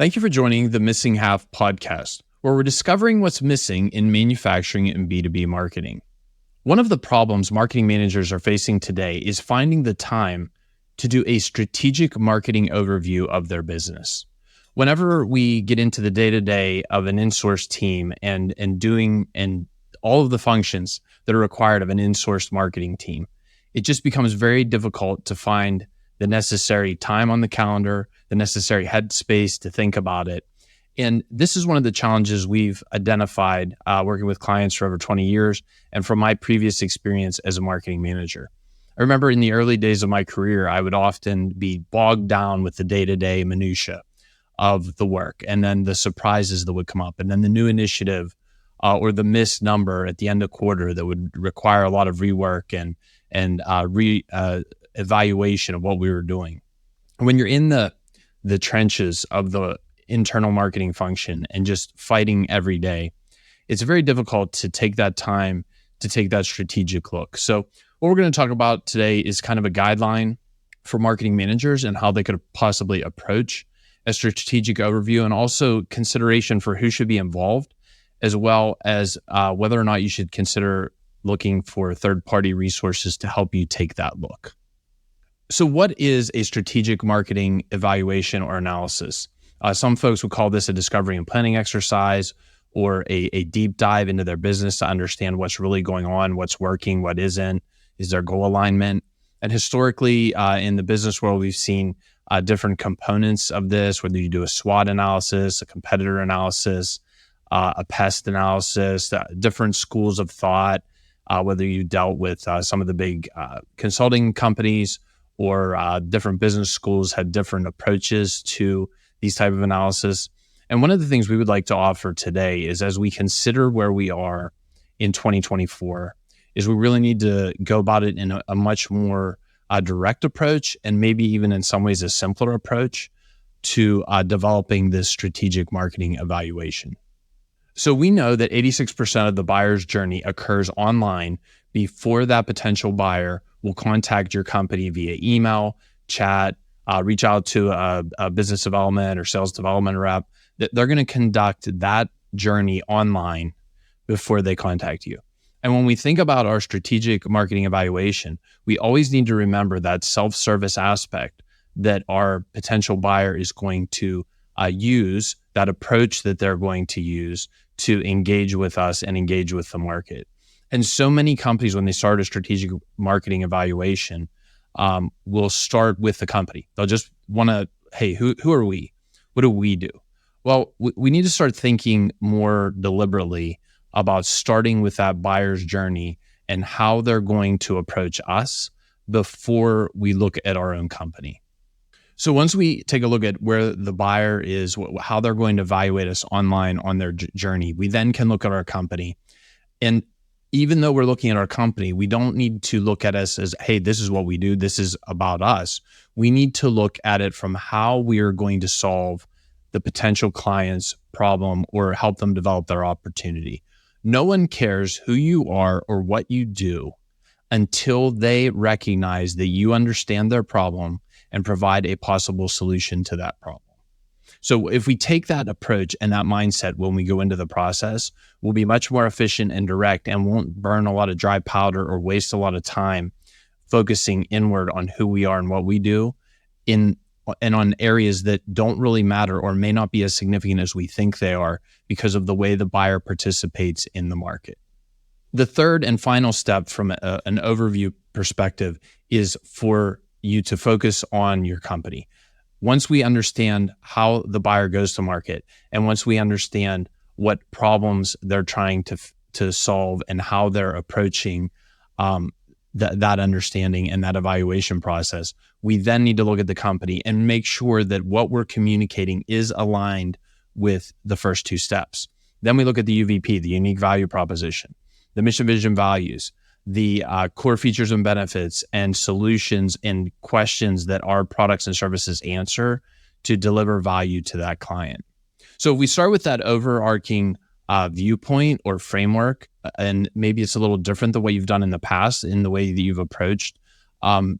Thank you for joining the Missing Half podcast, where we're discovering what's missing in manufacturing and B2B marketing. One of the problems marketing managers are facing today is finding the time to do a strategic marketing overview of their business. Whenever we get into the day-to-day of an in-source team and doing all of the functions that are required of an in-source marketing team, it just becomes very difficult to find the necessary time on the calendar, the necessary headspace to think about it. And this is one of the challenges we've identified working with clients for over 20 years and from my previous experience as a marketing manager. I remember in the early days of my career, I would often be bogged down with the day-to-day minutia of the work and then the surprises that would come up and then the new initiative or the missed number at the end of quarter that would require a lot of rework and evaluation of what we were doing. When you're in the trenches of the internal marketing function and just fighting every day, it's very difficult to take that time to take that strategic look. So what we're going to talk about today is kind of a guideline for marketing managers and how they could possibly approach a strategic overview, and also consideration for who should be involved, as well as whether or not you should consider looking for third-party resources to help you take that look. So what is a strategic marketing evaluation or analysis? Some folks would call this a discovery and planning exercise or a deep dive into their business to understand what's really going on, what's working, what isn't, is there goal alignment. And historically, in the business world, we've seen different components of this, whether you do a SWOT analysis, a competitor analysis, a pest analysis, different schools of thought, whether you dealt with some of the big consulting companies or different business schools had different approaches to these type of analysis. And one of the things we would like to offer today is, as we consider where we are in 2024, is we really need to go about it in a much more direct approach, and maybe even in some ways a simpler approach to developing this strategic marketing evaluation. So we know that 86% of the buyer's journey occurs online before that potential buyer will contact your company via email, chat, reach out to a business development or sales development rep. They're going to conduct that journey online before they contact you. And when we think about our strategic marketing evaluation, we always need to remember that self-service aspect that our potential buyer is going to use, that approach that they're going to use to engage with us and engage with the market. And so many companies, when they start a strategic marketing evaluation, will start with the company. They'll just want to, hey, who are we? What do we do? Well, we need to start thinking more deliberately about starting with that buyer's journey and how they're going to approach us before we look at our own company. So once we take a look at where the buyer is, how they're going to evaluate us online on their journey, we then can look at our company. And even though we're looking at our company, we don't need to look at us as, hey, this is what we do, this is about us. We need to look at it from how we are going to solve the potential client's problem or help them develop their opportunity. No one cares who you are or what you do until they recognize that you understand their problem and provide a possible solution to that problem. So if we take that approach and that mindset when we go into the process, we'll be much more efficient and direct and won't burn a lot of dry powder or waste a lot of time focusing inward on who we are and what we do and on areas that don't really matter or may not be as significant as we think they are because of the way the buyer participates in the market. The third and final step from an overview perspective is for you to focus on your company. Once we understand how the buyer goes to market, and once we understand what problems they're trying to solve and how they're approaching that understanding and that evaluation process, we then need to look at the company and make sure that what we're communicating is aligned with the first two steps. Then we look at the UVP, the unique value proposition, the mission, vision, values, the core features and benefits and solutions and questions that our products and services answer to deliver value to that client. So if we start with that overarching viewpoint or framework, and maybe it's a little different than what you've done in the past in the way that you've approached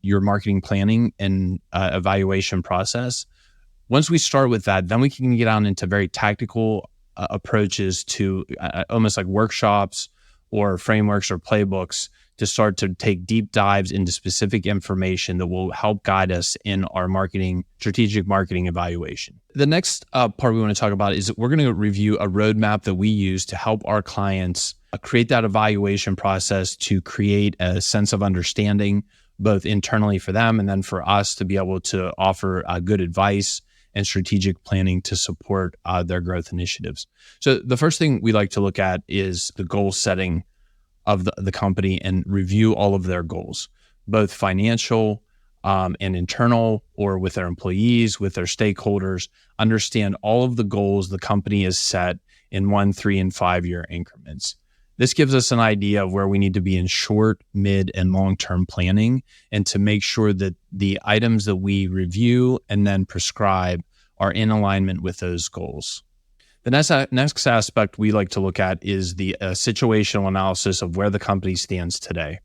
your marketing planning and evaluation process, Once we start with that, then we can get on into very tactical approaches to almost like workshops or frameworks or playbooks to start to take deep dives into specific information that will help guide us in our strategic marketing evaluation. The next part we want to talk about is we're going to review a roadmap that we use to help our clients create that evaluation process to create a sense of understanding, both internally for them and then for us to be able to offer good advice and strategic planning to support their growth initiatives. So the first thing we like to look at is the goal setting of the company and review all of their goals, both financial and internal, or with their employees, with their stakeholders, understand all of the goals the company has set in 1, 3, and 5 year increments. This gives us an idea of where we need to be in short, mid, and long-term planning, and to make sure that the items that we review and then prescribe are in alignment with those goals. The next aspect we like to look at is the situational analysis of where the company stands today.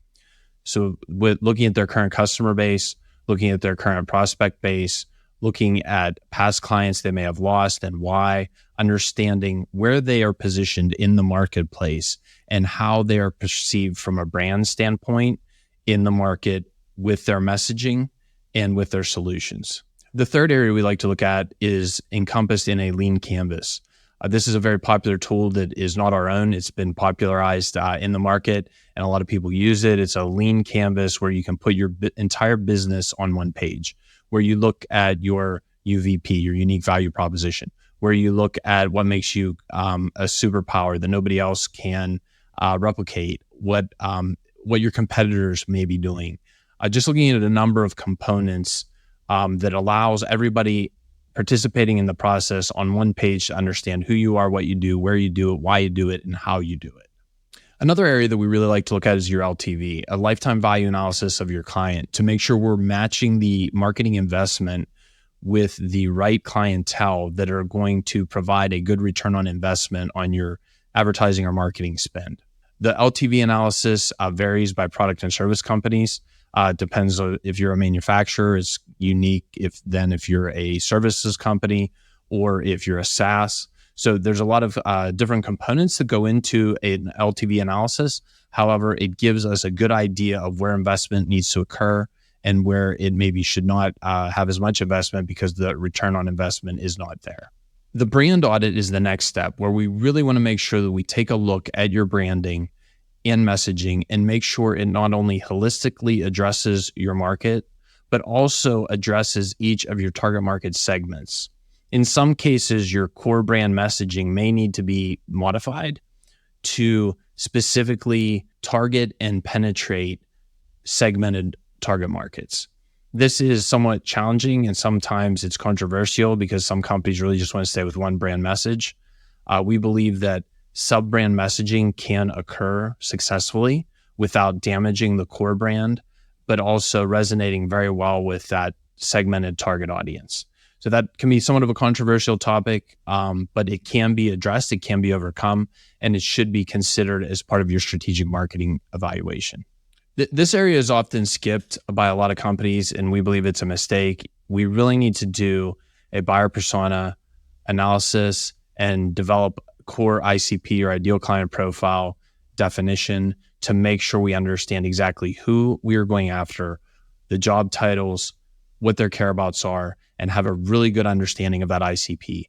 So with looking at their current customer base, looking at their current prospect base, looking at past clients they may have lost and why, understanding where they are positioned in the marketplace and how they are perceived from a brand standpoint in the market with their messaging and with their solutions. The third area we like to look at is encompassed in a lean canvas. This is a very popular tool that is not our own. It's been popularized in the market, and a lot of people use it. It's a lean canvas where you can put your entire business on one page, where you look at your UVP, your unique value proposition, where you look at what makes you a superpower that nobody else can replicate, what your competitors may be doing. Just looking at a number of components that allows everybody participating in the process on one page to understand who you are, what you do, where you do it, why you do it, and how you do it. Another area that we really like to look at is your LTV, a lifetime value analysis of your client, to make sure we're matching the marketing investment with the right clientele that are going to provide a good return on investment on your advertising or marketing spend. The LTV analysis varies by product and service companies. Depends on if you're a manufacturer, it's unique if you're a services company or if you're a SaaS. So there's a lot of different components that go into an LTV analysis. However, it gives us a good idea of where investment needs to occur and where it maybe should not have as much investment because the return on investment is not there. The brand audit is the next step, where we really want to make sure that we take a look at your branding and messaging and make sure it not only holistically addresses your market, but also addresses each of your target market segments. In some cases, your core brand messaging may need to be modified to specifically target and penetrate segmented target markets. This is somewhat challenging and sometimes it's controversial because some companies really just want to stay with one brand message. We believe that sub-brand messaging can occur successfully without damaging the core brand, but also resonating very well with that segmented target audience. So that can be somewhat of a controversial topic, but it can be addressed, it can be overcome, and it should be considered as part of your strategic marketing evaluation. This area is often skipped by a lot of companies, and we believe it's a mistake. We really need to do a buyer persona analysis and develop core ICP or ideal client profile definition to make sure we understand exactly who we are going after, the job titles, what their care abouts are, and have a really good understanding of that ICP.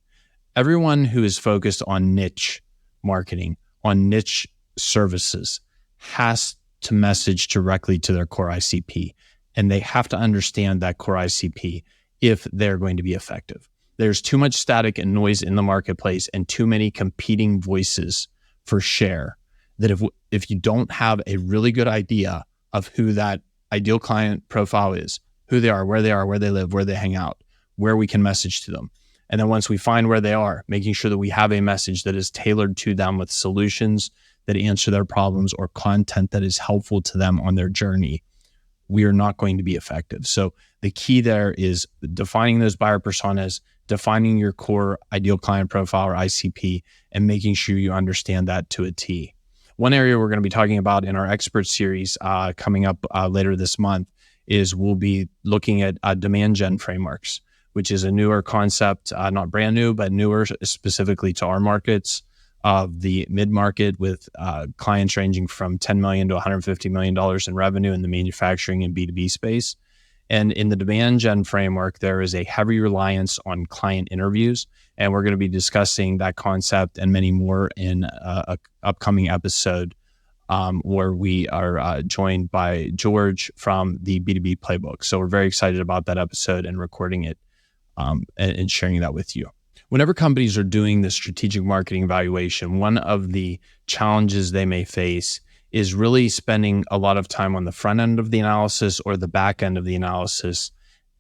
Everyone who is focused on niche marketing, on niche services, has to message directly to their core ICP, and they have to understand that core ICP if they're going to be effective. There's too much static and noise in the marketplace and too many competing voices for share that if you don't have a really good idea of who that ideal client profile is, who they are, where they live, where they hang out, where we can message to them. And then once we find where they are, making sure that we have a message that is tailored to them with solutions that answer their problems or content that is helpful to them on their journey, we are not going to be effective. So the key there is defining those buyer personas, defining your core ideal client profile or ICP, and making sure you understand that to a T. One area we're going to be talking about in our expert series coming up later this month is we'll be looking at demand gen frameworks. which is a newer concept, not brand new, but newer specifically to our markets of the mid-market with clients ranging from $10 million to $150 million in revenue in the manufacturing and B2B space. And in the demand gen framework, there is a heavy reliance on client interviews. And we're going to be discussing that concept and many more in a upcoming episode where we are joined by George from the B2B playbook. So we're very excited about that episode and recording it and sharing that with you. Whenever companies are doing the strategic marketing evaluation, one of the challenges they may face is really spending a lot of time on the front end of the analysis or the back end of the analysis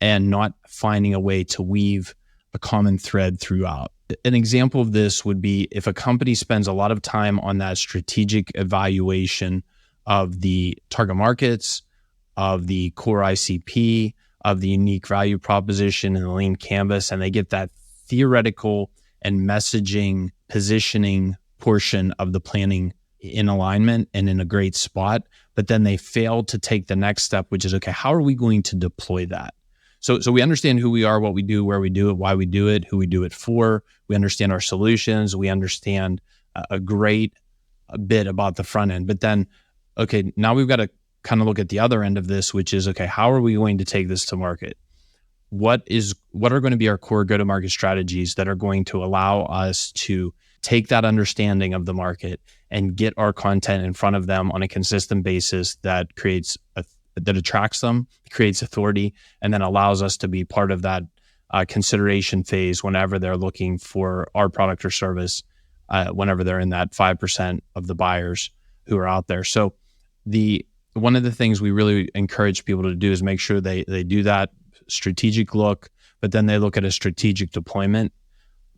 and not finding a way to weave a common thread throughout. An example of this would be if a company spends a lot of time on that strategic evaluation of the target markets, of the core ICP, of the unique value proposition and the lean canvas, and they get that theoretical and messaging positioning portion of the planning in alignment and in a great spot, but then they fail to take the next step, which is, okay, how are we going to deploy that? So we understand who we are, what we do, where we do it, why we do it, who we do it for. We understand our solutions. We understand a great bit about the front end. But then, okay, now we've got to kind of look at the other end of this, which is, okay, how are we going to take this to market? What are going to be our core go-to-market strategies that are going to allow us to take that understanding of the market and get our content in front of them on a consistent basis that that attracts them, creates authority, and then allows us to be part of that consideration phase whenever they're looking for our product or service, whenever they're in that 5% of the buyers who are out there. So one of the things we really encourage people to do is make sure they do that strategic look, but then they look at a strategic deployment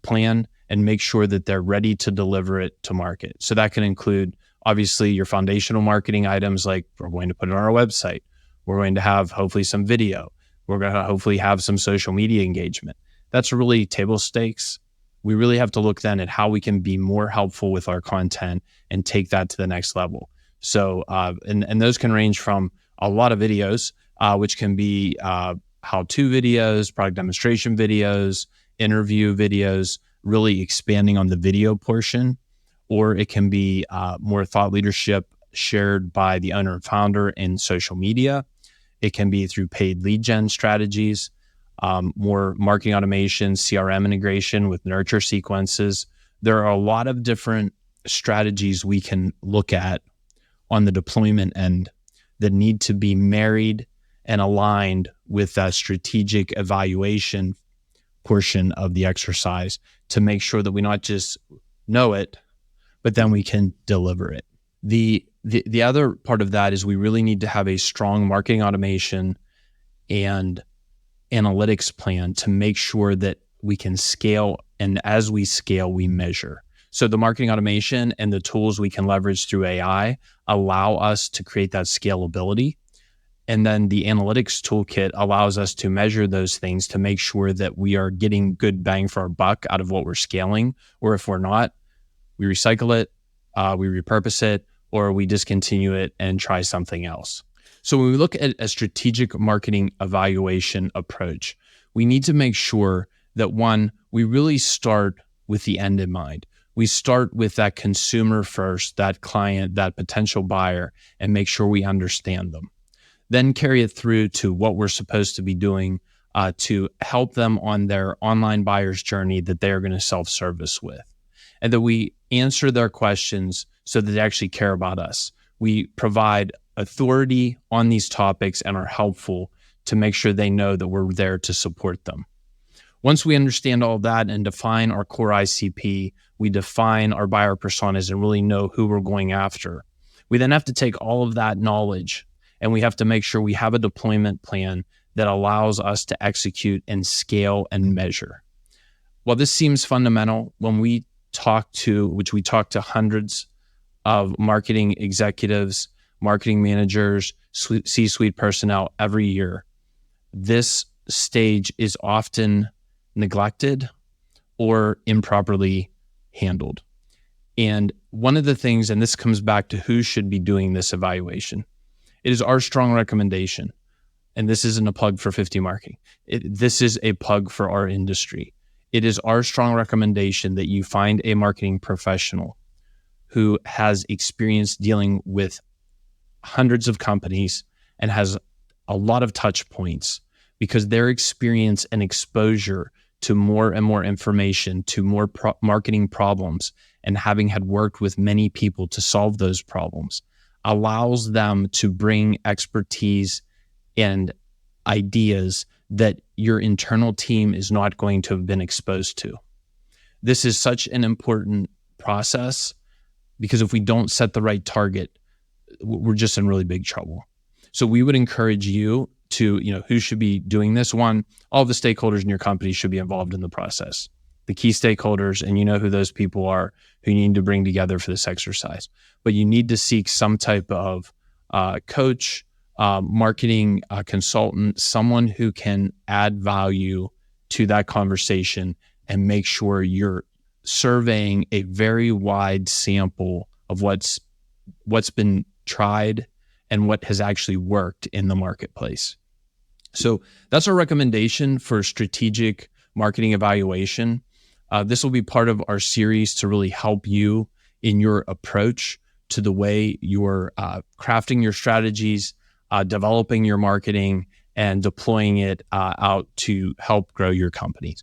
plan and make sure that they're ready to deliver it to market. So that can include, obviously, your foundational marketing items, like we're going to put it on our website. We're going to have hopefully some video. We're going to hopefully have some social media engagement. That's really table stakes. We really have to look then at how we can be more helpful with our content and take that to the next level. So, and those can range from a lot of videos, which can be how-to videos, product demonstration videos, interview videos, really expanding on the video portion, or it can be more thought leadership shared by the owner and founder in social media. It can be through paid lead gen strategies, more marketing automation, CRM integration with nurture sequences. There are a lot of different strategies we can look at on the deployment end that need to be married and aligned with that strategic evaluation portion of the exercise to make sure that we not just know it, but then we can deliver it. The other part of that is we really need to have a strong marketing automation and analytics plan to make sure that we can scale, and as we scale, we measure. So the marketing automation and the tools we can leverage through AI allow us to create that scalability. And then the analytics toolkit allows us to measure those things to make sure that we are getting good bang for our buck out of what we're scaling. Or if we're not, we recycle it, we repurpose it, or we discontinue it and try something else. So when we look at a strategic marketing evaluation approach, we need to make sure that, one, we really start with the end in mind. We start with that consumer first, that client, that potential buyer, and make sure we understand them. Then carry it through to what we're supposed to be doing to help them on their online buyer's journey that they are going to self-service with. And that we answer their questions so that they actually care about us. We provide authority on these topics and are helpful to make sure they know that we're there to support them. Once we understand all that and define our core ICP, we define our buyer personas and really know who we're going after. We then have to take all of that knowledge and we have to make sure we have a deployment plan that allows us to execute and scale and measure. While this seems fundamental, when we talk to hundreds of marketing executives, marketing managers, C-suite personnel every year, this stage is often neglected or improperly handled. And one of the things, and this comes back to who should be doing this evaluation, it is our strong recommendation and this isn't a plug for 50 Marketing. This is a plug for our industry. It is our strong recommendation that you find a marketing professional who has experience dealing with hundreds of companies and has a lot of touch points, because their experience and exposure to more and more information, to more marketing problems, and having had worked with many people to solve those problems allows them to bring expertise and ideas that your internal team is not going to have been exposed to. This is such an important process, because if we don't set the right target, we're just in really big trouble. So we would encourage you to, who should be doing this? One, all the stakeholders in your company should be involved in the process. The key stakeholders, and you know who those people are, who you need to bring together for this exercise. But you need to seek some type of coach, marketing consultant, someone who can add value to that conversation and make sure you're surveying a very wide sample of what's been tried and what has actually worked in the marketplace. So that's our recommendation for strategic marketing evaluation. This will be part of our series to really help you in your approach to the way you're crafting your strategies, developing your marketing, and deploying it out to help grow your companies.